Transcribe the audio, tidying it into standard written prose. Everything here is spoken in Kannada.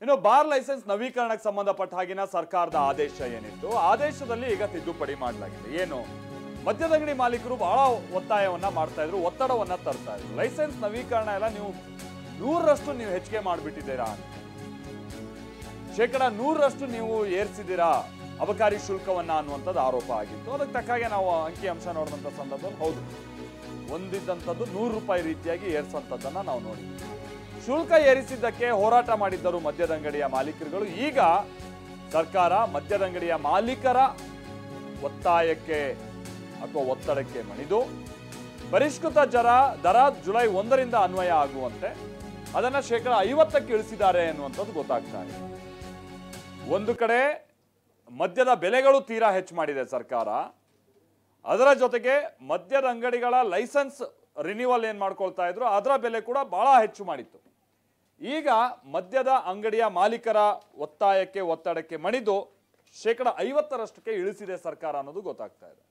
ಇನ್ನು ಬಾರ್ ಲೈಸೆನ್ಸ್ ನವೀಕರಣಕ್ಕೆ ಸಂಬಂಧಪಟ್ಟ ಹಾಗಿನ ಸರ್ಕಾರದ ಆದೇಶ ಏನಿತ್ತು, ಆದೇಶದಲ್ಲಿ ಈಗ ತಿದ್ದುಪಡಿ ಮಾಡಲಾಗಿದೆ. ಏನು, ಮದ್ಯದಂಗಡಿ ಮಾಲೀಕರು ಬಹಳ ಒತ್ತಾಯವನ್ನ ಮಾಡ್ತಾ ಇದ್ರು, ಒತ್ತಡವನ್ನ ತರ್ತಾ ಇದ್ರು. ಲೈಸೆನ್ಸ್ ನವೀಕರಣ ಎಲ್ಲ ನೀವು 100ರಷ್ಟು ನೀವು ಹೆಚ್ಚಿಗೆ ಮಾಡಿಬಿಟ್ಟಿದ್ದೀರಾ, ಶೇಕಡ 100ರಷ್ಟು ನೀವು ಏರಿಸಿದ್ದೀರಾ ಅಬಕಾರಿ ಶುಲ್ಕವನ್ನ ಅನ್ನುವಂಥದ್ದು ಆರೋಪ ಆಗಿತ್ತು. ಅದಕ್ಕೆ ತಕ್ಕಾಗೆ ನಾವು ಅಂಕಿ ಅಂಶ ನೋಡಿದಂಥ ಸಂದರ್ಭದಲ್ಲಿ ಹೌದು, ಹೊಂದಿದ್ದಂಥದ್ದು 100 ರೂಪಾಯಿ ರೀತಿಯಾಗಿ ಏರಿಸುವಂಥದ್ದನ್ನ ನಾವು ನೋಡಿದ್ವಿ. ಶುಲ್ಕ ಏರಿಸಿದ್ದಕ್ಕೆ ಹೋರಾಟ ಮಾಡಿದ್ದರು ಮದ್ಯದಂಗಡಿಯ ಮಾಲೀಕರುಗಳು. ಈಗ ಸರ್ಕಾರ ಮದ್ಯದಂಗಡಿಯ ಮಾಲೀಕರ ಒತ್ತಾಯಕ್ಕೆ ಅಥವಾ ಒತ್ತಡಕ್ಕೆ ಮಣಿದು ಪರಿಷ್ಕೃತ ದರ ಜುಲೈ 1ರಿಂದ ಅನ್ವಯ ಆಗುವಂತೆ ಅದನ್ನ ಶೇಕಡ 50ಕ್ಕೆ ಇಳಿಸಿದ್ದಾರೆ ಎನ್ನುವಂಥದ್ದು ಗೊತ್ತಾಗ್ತಾ ಇದೆ. ಒಂದು ಕಡೆ ಮದ್ಯದ ಬೆಲೆಗಳು ತೀರಾ ಹೆಚ್ಚು ಮಾಡಿದೆ ಸರ್ಕಾರ, ಅದರ ಜೊತೆಗೆ ಮದ್ಯದ ಅಂಗಡಿಗಳ ಲೈಸೆನ್ಸ್ ರಿನ್ಯೂವಲ್ ಏನ್ ಮಾಡ್ಕೊಳ್ತಾ ಇದ್ರು ಅದರ ಬೆಲೆ ಕೂಡ ಬಹಳ ಹೆಚ್ಚು ಮಾಡಿತ್ತು. ಈಗ ಮದ್ಯದ ಅಂಗಡಿಯ ಮಾಲೀಕರ ಒತ್ತಾಯಕ್ಕೆ ಒತ್ತಡಕ್ಕೆ ಮಣಿದು ಶೇಕಡ 50ರಷ್ಟಕ್ಕೆ ಇಳಿಸಿದೆ ಸರ್ಕಾರ ಅನ್ನೋದು ಗೊತ್ತಾಗ್ತಾ ಇದೆ.